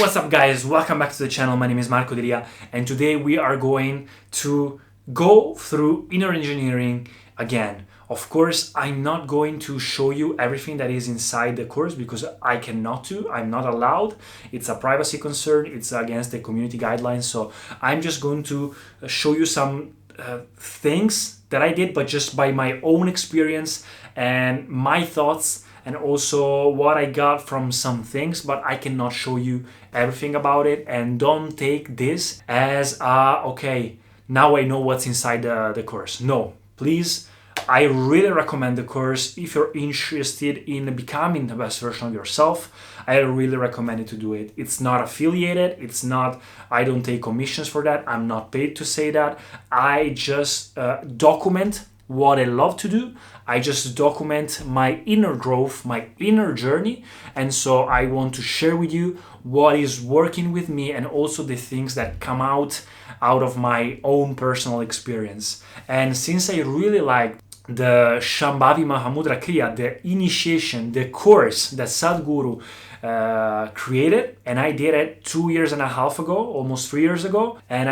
What's up guys, welcome back to the channel. My name is Marco Delia and today we are going to go through inner engineering again. Of course, I'm not going to show you everything that is inside the course because I cannot do, I'm not allowed. It's a privacy concern, it's against the community guidelines. So I'm just going to show you some things that I did, but just by my own experience and my thoughts and also what I got from some things, but I cannot show you everything about it. And don't take this as, okay, now I know what's inside the course. No, please, I really recommend the course if you're interested in becoming the best version of yourself. I really recommend you to do it. It's not affiliated. It's not, I don't take commissions for that. I'm not paid to say that. I just document what I love to do. I just document my inner growth, my inner journey. And so I want to share with you what is working with me and also the things that come out of my own personal experience. And since I really like the Shambhavi Mahamudra Kriya, the initiation, the course that Sadhguru created, and I did it 2.5 years ago, almost 3 years ago, and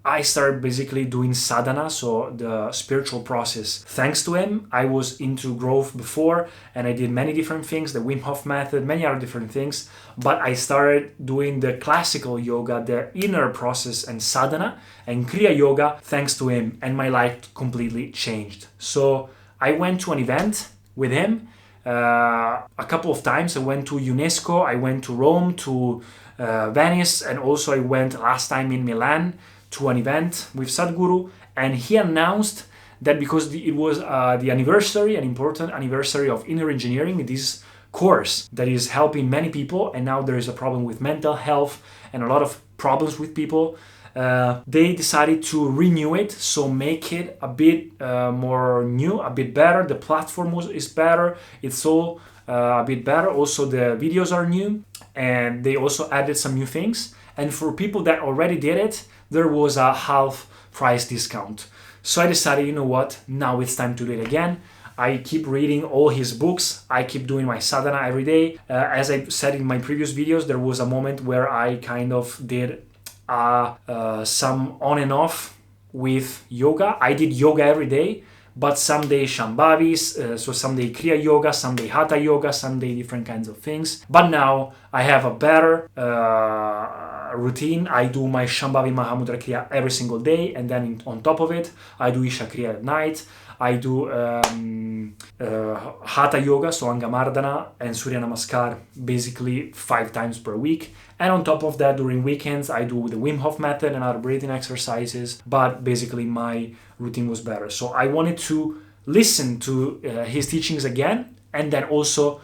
I started basically doing sadhana, so the spiritual process. Thanks to him, I was into growth before and I did many different things, the Wim Hof method, many other different things. But I started doing the classical yoga, the inner process and sadhana and Kriya Yoga thanks to him, and my life completely changed. So I went to an event with him a couple of times. I went to UNESCO, I went to Rome, to Venice, and also I went last time in Milan to an event with Sadhguru, and he announced that because it was the anniversary, an important anniversary of inner engineering, this course that is helping many people, and now there is a problem with mental health and a lot of problems with people. They decided to renew it, so make it a bit more new, a bit better. The platform is better. It's all a bit better. Also, the videos are new, and they also added some new things. And for people that already did it, there was a half price discount. So I decided, you know what, now it's time to do it again. I keep reading all his books. I keep doing my sadhana every day. As I said in my previous videos, there was a moment where I kind of did some on and off with yoga. I did yoga every day, but some day Shambhavis, so some day Kriya Yoga, some day Hatha Yoga, some day different kinds of things. But now I have a better routine. I do my Shambhavi Mahamudra Kriya every single day, and then on top of it, I do Isha Kriya at night. I do Hatha Yoga, so Angamardana and Surya Namaskar, basically 5 times per week. And on top of that, during weekends, I do the Wim Hof method and other breathing exercises. But basically, my routine was better. So I wanted to listen to his teachings again, and then also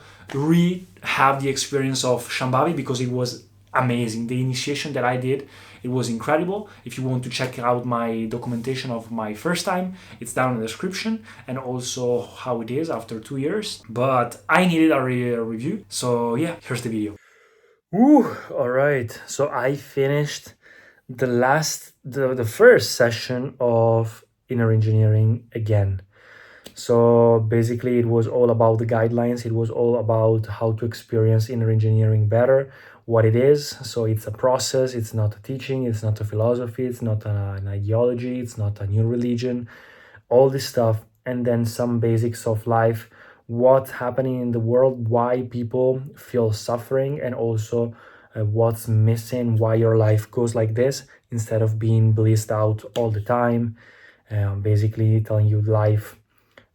have the experience of Shambhavi, because it was amazing. The initiation that I did, it was incredible. If you want to check out my documentation of my first time, it's down in the description, and also how it is after 2 years. But I needed a review, so yeah, here's the video. All right. So I finished the first session of inner engineering again. So basically, it was all about the guidelines. It was all about how to experience inner engineering better, what it is. So it's a process. It's not a teaching. It's not a philosophy. It's not an ideology. It's not a new religion. All this stuff. And then some basics of life, what's happening in the world, why people feel suffering, and also what's missing, why your life goes like this instead of being blissed out all the time. Basically telling you life,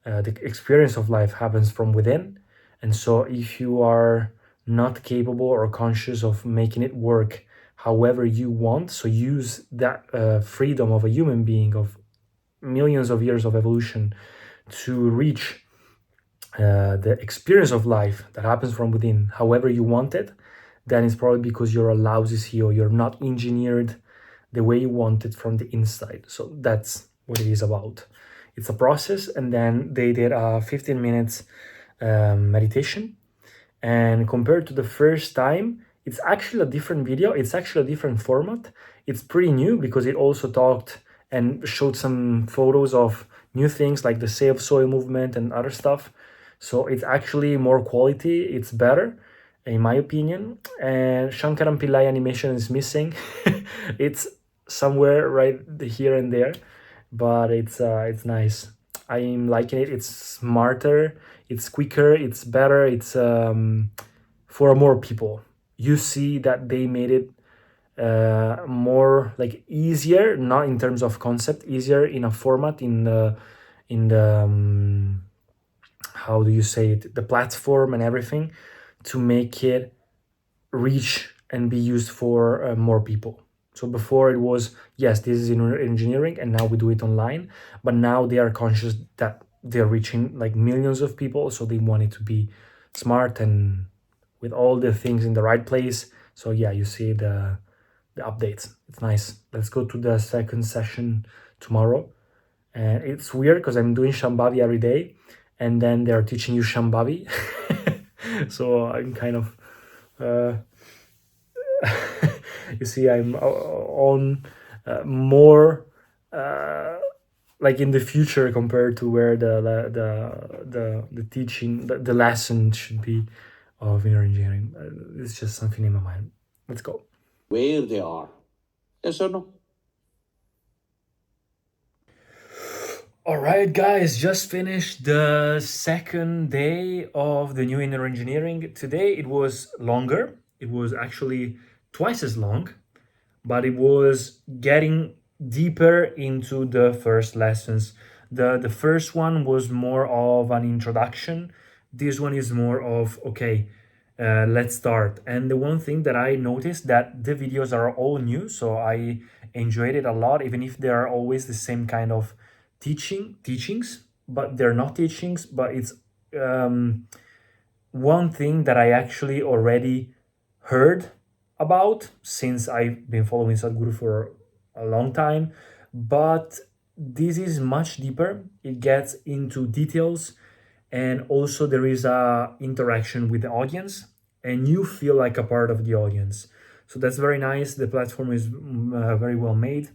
the experience of life happens from within. And so if you are not capable or conscious of making it work however you want, so use that freedom of a human being, of millions of years of evolution, to reach the experience of life that happens from within however you want it, then it's probably because you're a lousy CEO. You're not engineered the way you want it from the inside. So that's what it is about. It's a process. And then they did a 15 minutes meditation, and compared to the first time, it's actually a different video. It's actually a different format. It's pretty new because it also talked and showed some photos of new things like the Save Soil movement and other stuff. So it's actually more quality, it's better. in my opinion. And Shankaran Pillai animation is missing. It's somewhere right here and there, but it's nice. I'm liking it. It's smarter, it's quicker, it's better, it's for more people. You see that they made it more like easier, not in terms of concept, easier in a format, in the how do you say it, the platform and everything, to make it reach and be used for more people. So before it was, yes, this is in engineering and now we do it online, but now they are conscious that they're reaching like millions of people, so they want it to be smart and with all the things in the right place. So yeah, you see the updates. It's nice. Let's go to the second session tomorrow. And it's weird because I'm doing Shambhavi every day, and then they're teaching you Shambhavi. So I'm kind of, uh, you see, I'm on more like in the future compared to where the teaching, the lesson should be of inner engineering. It's just something in my mind. Let's go. Where they are. Yes or no? All right, guys, just finished the second day of the new inner engineering. Today it was longer. It was actually twice as long, but it was getting deeper into the first lessons. The first one was more of an introduction. This one is more of okay, let's start. And the one thing that I noticed that the videos are all new, so I enjoyed it a lot, even if they are always the same kind of teachings, but they're not teachings, but it's um, one thing that I actually already heard about since I've been following Sadhguru for a long time, but this is much deeper. It gets into details, and also there is a interaction with the audience, and you feel like a part of the audience. So that's very nice. The platform is very well made.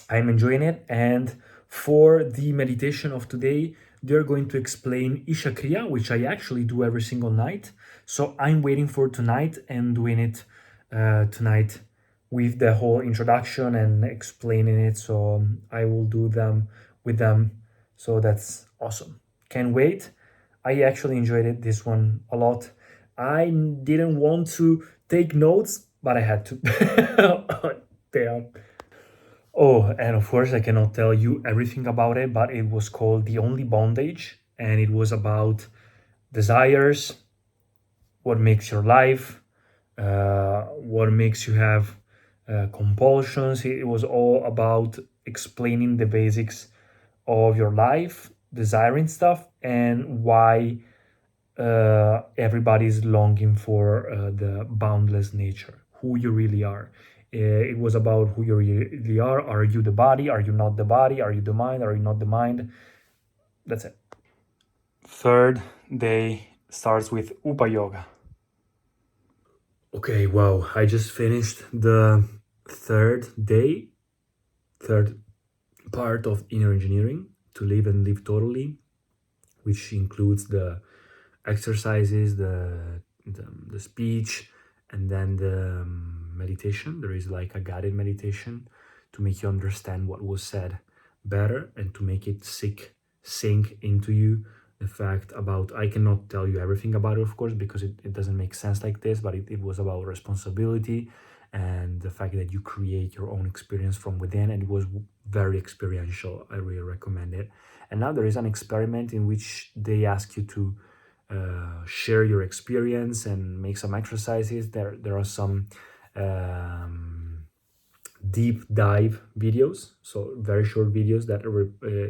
I'm enjoying it. And for the meditation of today, they're going to explain Isha Kriya, which I actually do every single night. So I'm waiting for tonight and doing it tonight with the whole introduction and explaining it. So I will do them with them. So that's awesome. Can't wait. I actually enjoyed it, this one, a lot. I didn't want to take notes, but I had to. Damn. Oh, and of course, I cannot tell you everything about it, but it was called The Only Bondage, and it was about desires, what makes your life, what makes you have compulsions. It was all about explaining the basics of your life, desiring stuff, and why everybody's longing for the boundless nature, who you really are. It was about who you really are. Are you the body? Are you not the body? Are you the mind? Are you not the mind? That's it. Third day starts with Upa Yoga. Okay, wow. I just finished the third day, third part of inner engineering, to live and live totally, which includes the exercises, the speech, and then the meditation. There is like a guided meditation to make you understand what was said better and to make it sink into you. The fact about, I cannot tell you everything about it, of course, because it doesn't make sense like this, but it was about responsibility and the fact that you create your own experience from within, and it was very experiential. I really recommend it. And now there is an experiment in which they ask you to share your experience and make some exercises. There are some deep dive videos, so very short videos that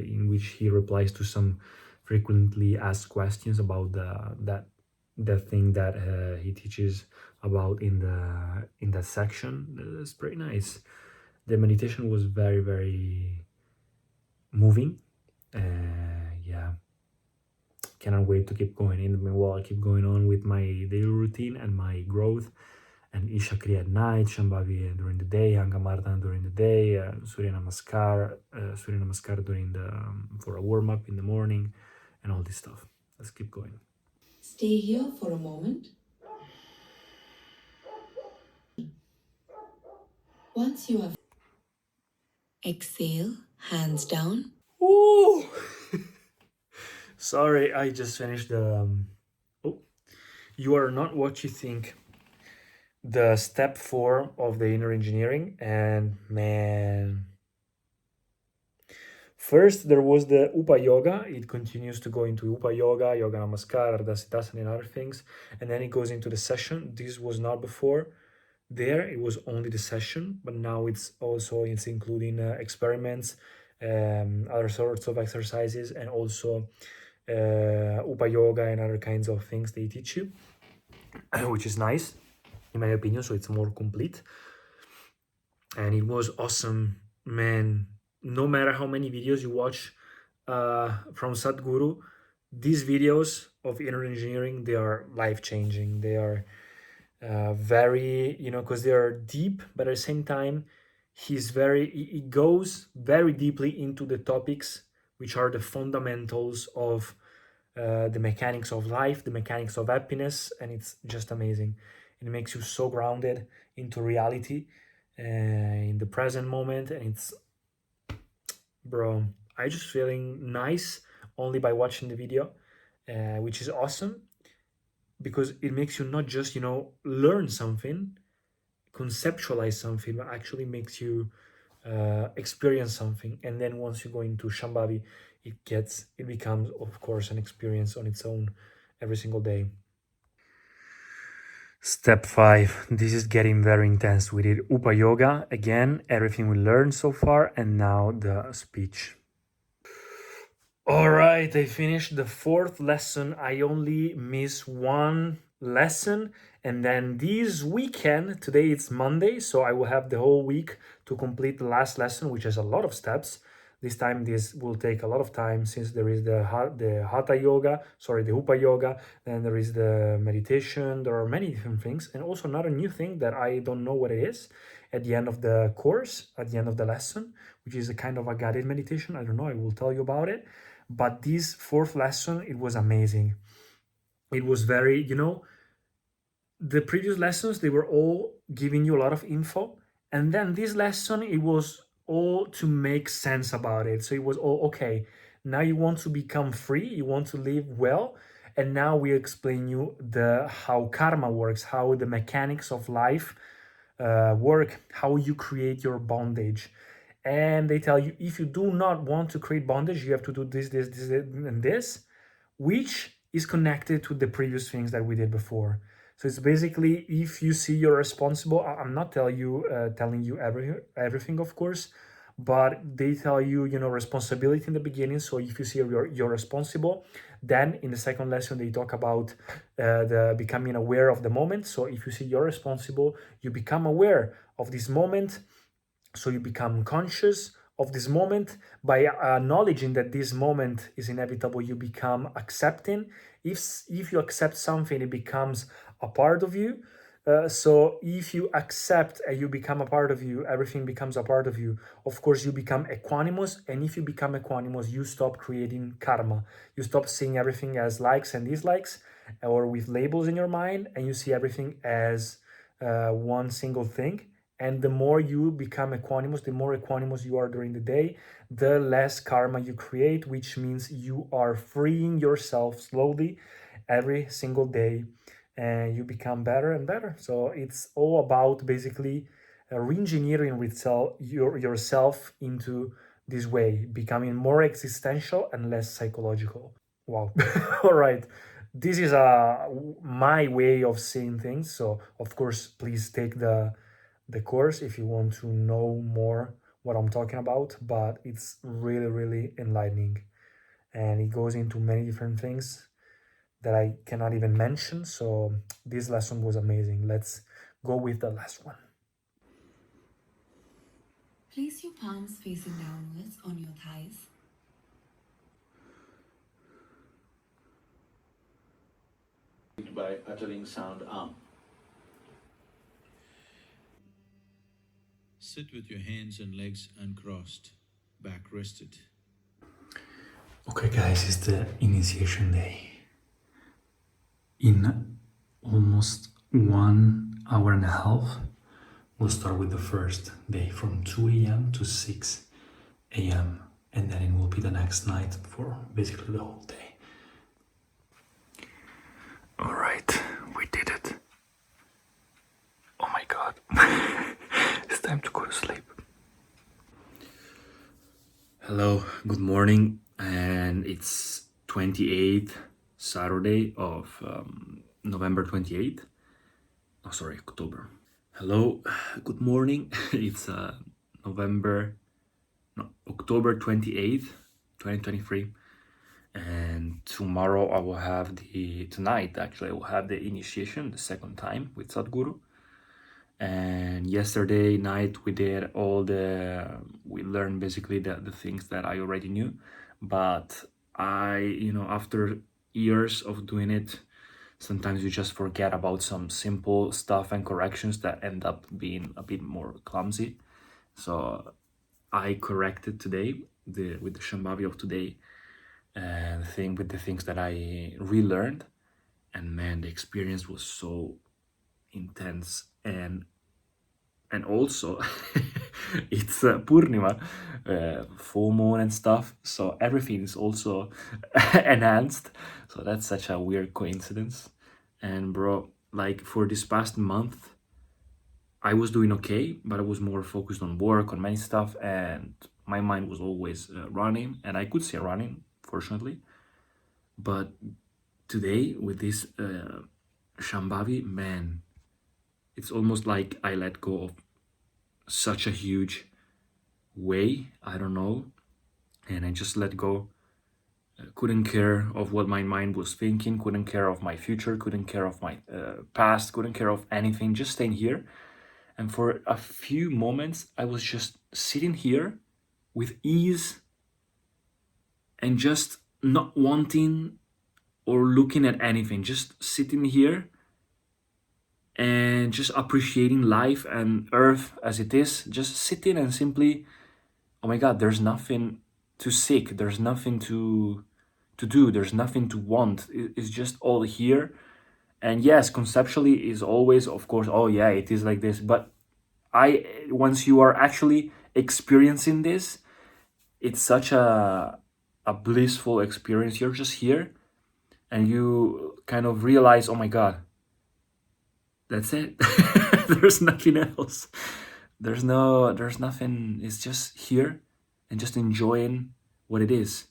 in which he replies to some frequently asked questions about the thing that he teaches about in that section. It's pretty nice. The meditation was very, very moving. Yeah, cannot wait to keep going. In the meanwhile, I keep going on with my daily routine and my growth. And Isha Kriya at night, Shambhavi during the day, Angamardana during the day, Surya Namaskar during the for a warm up in the morning, and all this stuff. Let's keep going. Stay here for a moment. Once you have exhale, hands down. Ooh! Sorry, I just finished the. Oh, you are not what you think. The step 4 of the inner engineering, and man. First, there was the Upa Yoga. It continues to go into Upa Yoga, Yoga Namaskar, Ardhasitasana, and other things. And then it goes into the session. This was not before. There, it was only the session, but now it's including experiments, other sorts of exercises, and also Upa Yoga and other kinds of things they teach you, which is nice, in my opinion. So it's more complete. And it was awesome, man. No matter how many videos you watch from Sadhguru, these videos of inner engineering, they are life-changing. They are very, because they are deep, but at the same time, he goes very deeply into the topics which are the fundamentals of the mechanics of life, the mechanics of happiness, and it's just amazing. It makes you so grounded into reality, in the present moment, and it's, bro, I just feeling nice only by watching the video, which is awesome because it makes you not just learn something, conceptualize something, but actually makes you experience something. And then once you go into Shambhavi, it becomes, of course, an experience on its own every single day. Step 5. This is getting very intense. We did Upa Yoga again, everything we learned so far, and now the speech. All right, I finished the 4th lesson. I only miss one lesson, and then this weekend, today it's Monday, so I will have the whole week to complete the last lesson, which has a lot of steps. This time this will take a lot of time since there is the Hatha Yoga, the Upa Yoga, then there is the meditation, there are many different things, and also another new thing that I don't know what it is at the end of the course, at the end of the lesson, which is a kind of a guided meditation. I don't know, I will tell you about it. But this 4th lesson, it was amazing. It was very, the previous lessons, they were all giving you a lot of info. And then this lesson, it was all to make sense about it. So it was all, okay, now you want to become free, you want to live well. And now we explain you how karma works, how the mechanics of life work, how you create your bondage. And they tell you, if you do not want to create bondage, you have to do this, and this, which is connected to the previous things that we did before. So it's basically, if you see you're responsible, I'm not telling you everything, of course, but they tell you, responsibility in the beginning. So if you see you're responsible, then in the second lesson, they talk about the becoming aware of the moment. So if you see you're responsible, you become aware of this moment. So you become conscious of this moment. By acknowledging that this moment is inevitable, you become accepting. If you accept something, it becomes a part of you. So if you accept and you become a part of you, everything becomes a part of you. Of course, you become equanimous. And if you become equanimous, you stop creating karma. You stop seeing everything as likes and dislikes or with labels in your mind, and you see everything as one single thing. And the more you become equanimous, the more equanimous you are during the day, the less karma you create, which means you are freeing yourself slowly every single day, and you become better and better. So it's all about basically re-engineering yourself into this way, becoming more existential and less psychological. Wow. All right. This is my way of seeing things. So of course, please take the course if you want to know more what I'm talking about, but it's really, really enlightening. And it goes into many different things that I cannot even mention. So this lesson was amazing. Let's go with the last one. Place your palms facing downwards on your thighs. By uttering sound Sit with your hands and legs uncrossed, back rested. Okay, guys, it's the initiation day. In almost 1 hour and a half, We'll start with the first day from 2 a.m. to 6 a.m. and then it will be the next night for basically the whole day. All right, we did it. Oh my God. It's time to go to sleep. Hello, good morning, and it's 28th Saturday of November 28th. Oh, sorry, October. Hello, good morning. It's October 28th, 2023. And tomorrow I will have tonight actually, I will have the initiation, the second time with Sadhguru. And yesterday night we learned basically the things that I already knew. But after years of doing it, sometimes you just forget about some simple stuff and corrections that end up being a bit more clumsy. So I corrected today with the Shambhavi of today and with the things that I relearned, and man, the experience was so intense. And also it's Purnima, full moon and stuff, so everything is also enhanced. So that's such a weird coincidence. And bro, like for this past month I was doing okay, but I was more focused on work, on many stuff, and my mind was always running, and I could see running, fortunately. But today with this Shambhavi, man, it's almost like I let go of such a huge way, I don't know, and I just let go. Couldn't care of what my mind was thinking, couldn't care of my future, couldn't care of my past, couldn't care of anything, just staying here. And for a few moments I was just sitting here with ease and just not wanting or looking at anything, just sitting here and just appreciating life and earth as it is, just sitting and simply, oh my God, there's nothing to seek, there's nothing to do, there's nothing to want. It's just all here. And yes, conceptually is always, of course, oh yeah, it is like this, but once you are actually experiencing this, it's such a blissful experience. You're just here and you kind of realize, oh my God, that's it. There's nothing else. There's nothing. It's just here and just enjoying what it is.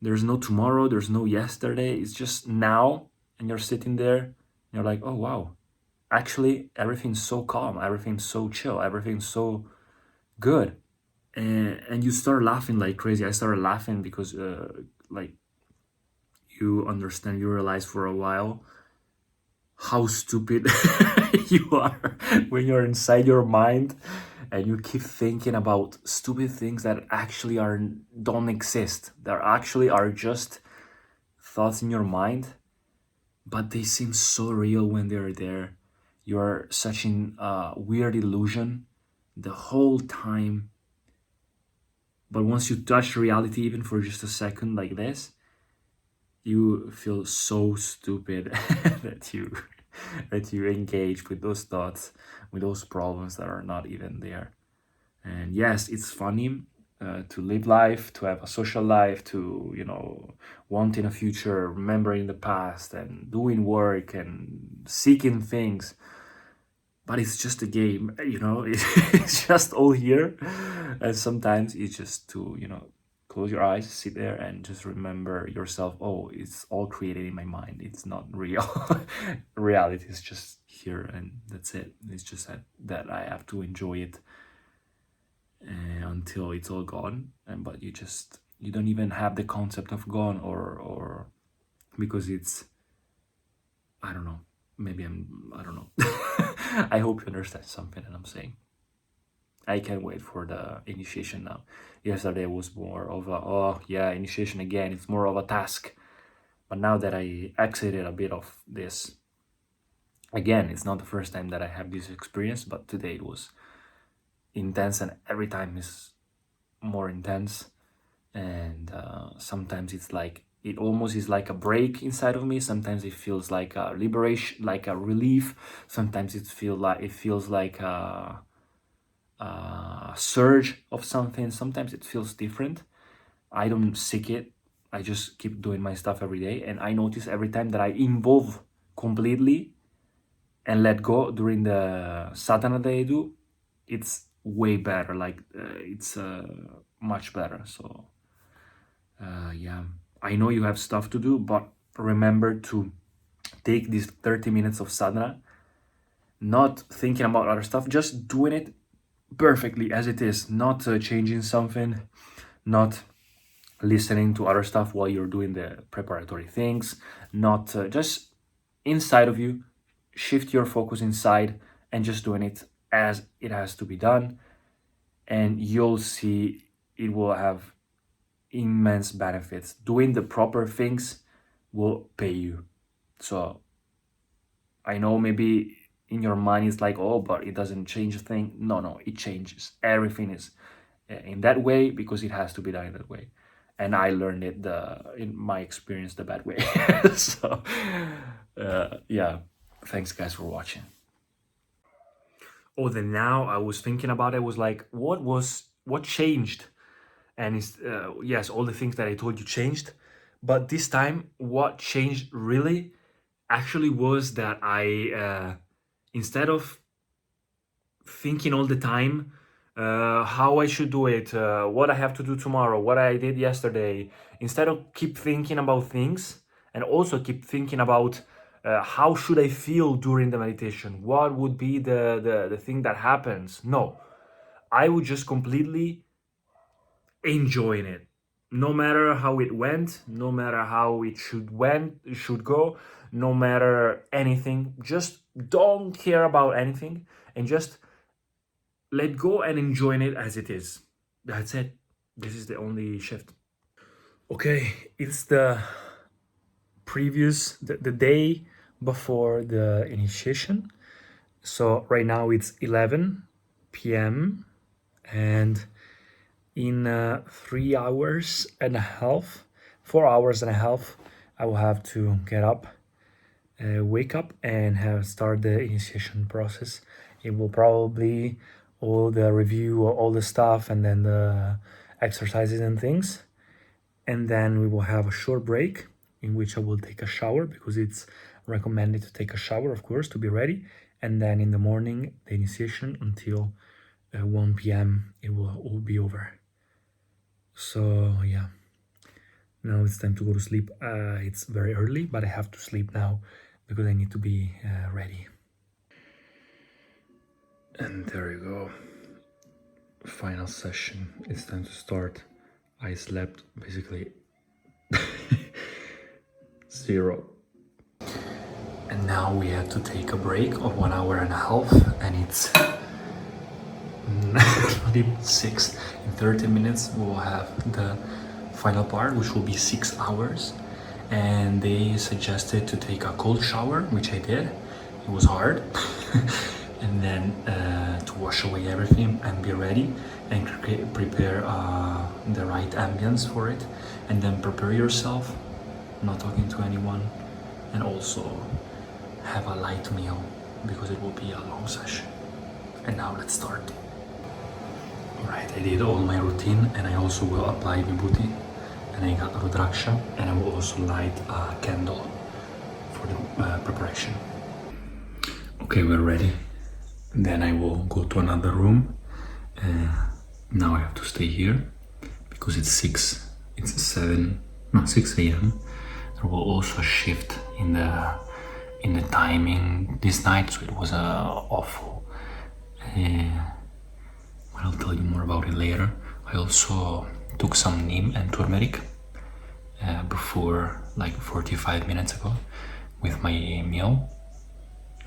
There's no tomorrow, there's no yesterday. It's just now, and you're sitting there and you're like, oh wow, actually everything's so calm, everything's so chill, everything's so good. And you start laughing like crazy. I started laughing because like you understand, you realize for a while how stupid you are when you're inside your mind and you keep thinking about stupid things that actually don't exist, that actually are just thoughts in your mind, but they seem so real when they're there. You're such in a weird illusion the whole time. But once you touch reality, even for just a second like this, you feel so stupid that you engage with those thoughts, with those problems that are not even there. And yes, it's funny to live life, to have a social life, to wanting a future, remembering the past, and doing work and seeking things. But it's just a game, it's just all here. And sometimes it's just to close your eyes, sit there and just remember yourself, oh, it's all created in my mind, it's not real. Reality is just here and that's it. It's just that I have to enjoy it until it's all gone. But you don't even have the concept of gone, or because it's, I don't know, I don't know. I hope you understand something that I'm saying. I can't wait for the initiation now. Yesterday was more of initiation again, it's more of a task. But now that I exited a bit of this, again, it's not the first time that I have this experience, but today it was intense, and every time is more intense. And sometimes it's like it almost is like a break inside of me. Sometimes it feels like a liberation, like a relief. Sometimes it feels like a surge of something. Sometimes it feels different. I don't seek it. I just keep doing my stuff every day, and I notice every time that I involve completely and let go during the sadhana that I do, it's way better. Like it's much better. So yeah, I know you have stuff to do, but remember to take these 30 minutes of sadhana, not thinking about other stuff, just doing it perfectly as it is, not changing something, not listening to other stuff while you're doing the preparatory things, not just inside of you, shift your focus inside and just doing it as it has to be done, and you'll see it will have immense benefits. Doing the proper things will pay you. So I know maybe in your mind it's like, oh, but it doesn't change a thing. No, it changes. Everything is in that way because it has to be done in that way. And I learned it in my experience the bad way. So yeah, thanks guys for watching. Oh, then now I was thinking about it, was like, what changed? And it's yes, all the things that I told you changed, but this time what changed really actually was that I instead of thinking all the time how I should do it, what I have to do tomorrow, what I did yesterday, instead of keep thinking about things and also keep thinking about how should I feel during the meditation, what would be the thing that happens. No, I would just completely enjoying it, no matter how it went, no matter how it should go, no matter anything. Just don't care about anything and just let go and enjoying it as it is. That's it. This is the only shift. Okay, it's the day before the initiation. So right now it's 11 p.m. and in 3 hours and a half, 4 hours and a half, I will have to get up, wake up, and have start the initiation process. It will probably all the review, all the stuff, and then the exercises and things, and then we will have a short break in which I will take a shower because it's recommended to take a shower, of course, to be ready. And then in the morning, the initiation until 1 p.m. it will all be over. So yeah, now it's time to go to sleep. It's very early, but I have to sleep now because I need to be ready. And there you go. Final session. It's time to start. I slept basically 0. And now we have to take a break of 1 hour and a half, and it's not even 6. In 30 minutes we will have the final part, which will be 6 hours. And they suggested to take a cold shower, which I did. It was hard. And then to wash away everything and be ready and prepare the right ambience for it, and then prepare yourself, not talking to anyone, and also have a light meal because it will be a long session. And now let's start. Alright, I did all my routine, and I also will apply vibhuti, and I got rudraksha, and I will also light a candle for the preparation. Okay, we're ready. Then I will go to another room. Now I have to stay here because it's 6 a.m. There will also a shift in the timing this night, so it was awful. I'll tell you more about it later. I also took some neem and turmeric before, like 45 minutes ago, with my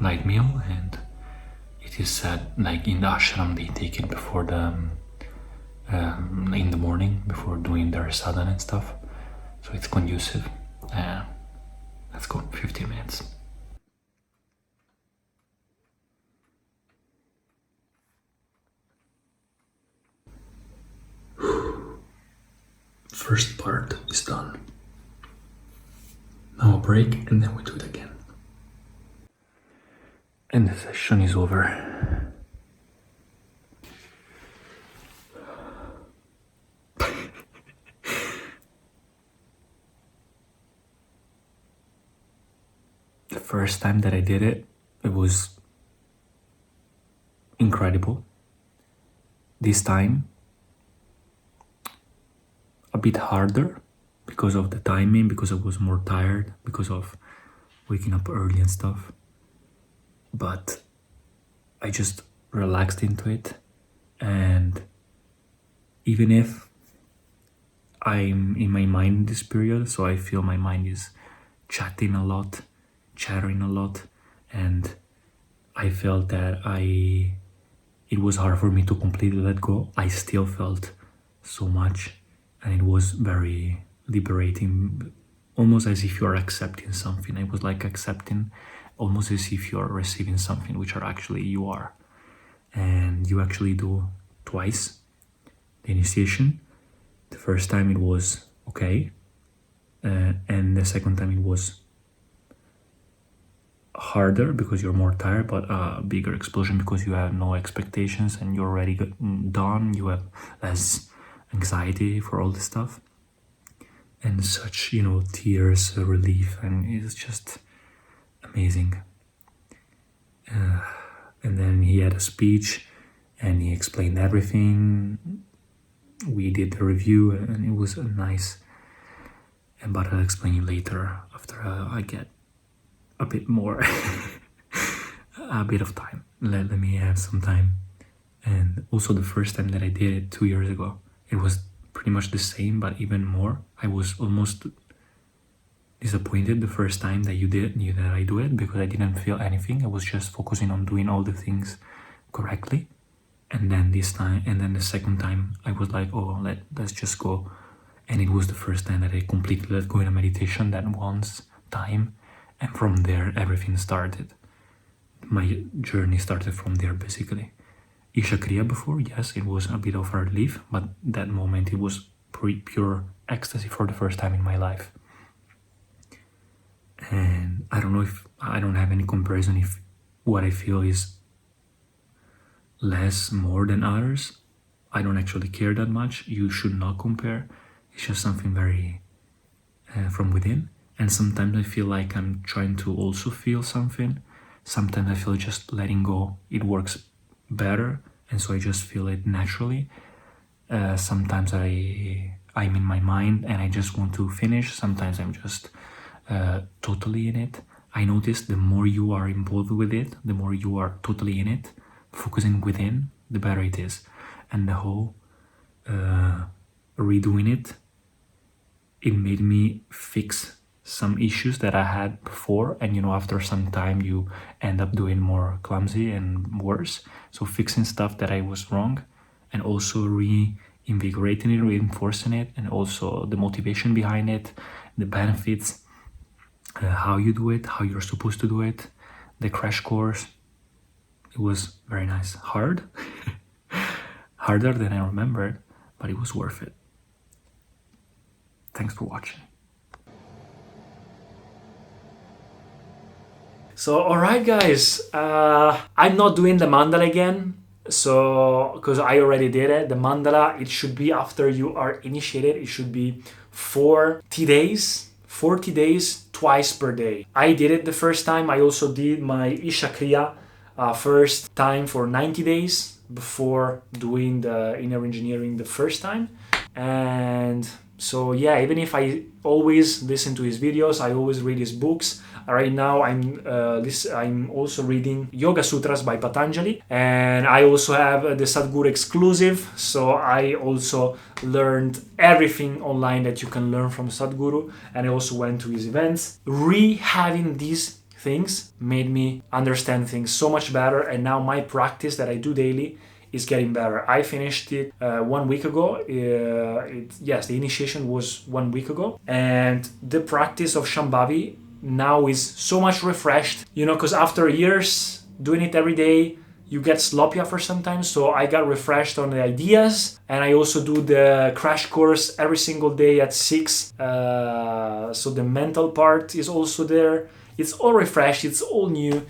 light meal, and it is said, like in the ashram, they take it before in the morning before doing their sadhana and stuff, so it's conducive. Let's go, 15 minutes. First part is done. break and then we do it again. And the session is over. The first time that I did it, it was incredible. This time, a bit harder because of the timing, because I was more tired, because of waking up early and stuff. But I just relaxed into it, and even if I'm in my mind this period, so I feel my mind is chattering a lot, and I felt that it was hard for me to completely let go. I still felt so much, and it was very liberating, almost as if you're accepting something. I was like accepting, almost as if you're receiving something, which are actually you are. And you actually do twice the initiation. The first time it was okay, and the second time it was harder because you're more tired, but a bigger explosion because you have no expectations and you're already done. You have less anxiety for all this stuff, and such, tears, relief, and it's just amazing. And then he had a speech and he explained everything. We did the review and it was nice, but I'll explain you later after I get a bit more a bit of time. Let me have some time. And also the first time that I did it 2 years ago, it was pretty much the same, but even more. I was almost disappointed the first time that that I do it, because I didn't feel anything. I was just focusing on doing all the things correctly. And then the second time I was like, oh, let's just go. And it was the first time that I completely let go in a meditation, that once time. And from there, everything started. My journey started from there, basically. Isha Kriya before, yes, it was a bit of a relief, but that moment it was pure ecstasy for the first time in my life. And I don't have any comparison if what I feel is more than others. I don't actually care that much. You should not compare. It's just something very from within. And sometimes I feel like I'm trying to also feel something. Sometimes I feel just letting go, it works better, and so I just feel it naturally. Sometimes I'm in my mind and I just want to finish. Sometimes I'm just totally in it. I notice the more you are involved with it, the more you are totally in it, focusing within, the better it is. And the whole redoing it made me fix some issues that I had before, and after some time you end up doing more clumsy and worse. So fixing stuff that I was wrong, and also reinvigorating it, reinforcing it, and also the motivation behind it, the benefits, how you do it, how you're supposed to do it, the crash course. It was very nice. Hard, harder than I remembered, but it was worth it. Thanks for watching. So, alright guys, I'm not doing the mandala again, so, because I already did it. The mandala, it should be after you are initiated, it should be 40 days, twice per day. I did it the first time. I also did my Isha Kriya first time for 90 days before doing the inner engineering the first time. And so yeah, even if I always listen to his videos, I always read his books. Right now I'm also reading Yoga Sutras by Patanjali, and I also have the Sadhguru exclusive, so I also learned everything online that you can learn from Sadhguru, and I also went to his events. Having these things made me understand things so much better, and now my practice that I do daily is getting better. I finished it 1 week ago. Yes, the initiation was 1 week ago, and the practice of Shambhavi now is so much refreshed, because after years doing it every day, you get sloppy after sometimes. So I got refreshed on the ideas, and I also do the crash course every single day at 6. So the mental part is also there. It's all refreshed, it's all new.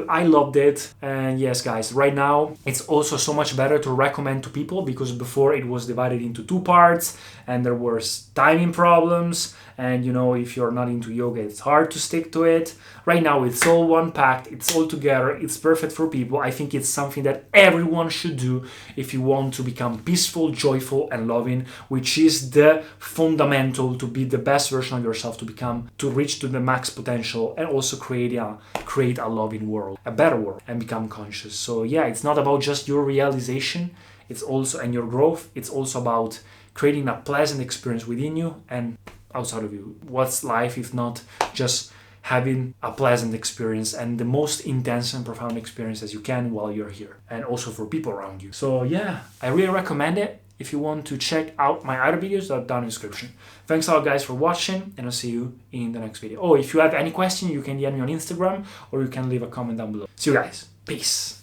I loved it. And yes, guys, right now it's also so much better to recommend to people, because before it was divided into 2 parts and there was timing problems. And you know, if you're not into yoga, it's hard to stick to it. Right now it's all one packed, it's all together, it's perfect for people. I think it's something that everyone should do if you want to become peaceful, joyful, and loving, which is the fundamental to be the best version of yourself, to reach to the max potential, and also create a loving world, a better world, and become conscious. So yeah, it's not about just your realization, it's also, and your growth, it's also about creating a pleasant experience within you and outside of you. What's life if not just having a pleasant experience and the most intense and profound experience as you can while you're here, and also for people around you. So yeah, I really recommend it. If you want to check out my other videos, they're down in the description. Thanks a lot, guys, for watching, and I'll see you in the next video. Oh, if you have any question, you can DM me on Instagram, or you can leave a comment down below. See you guys. Peace.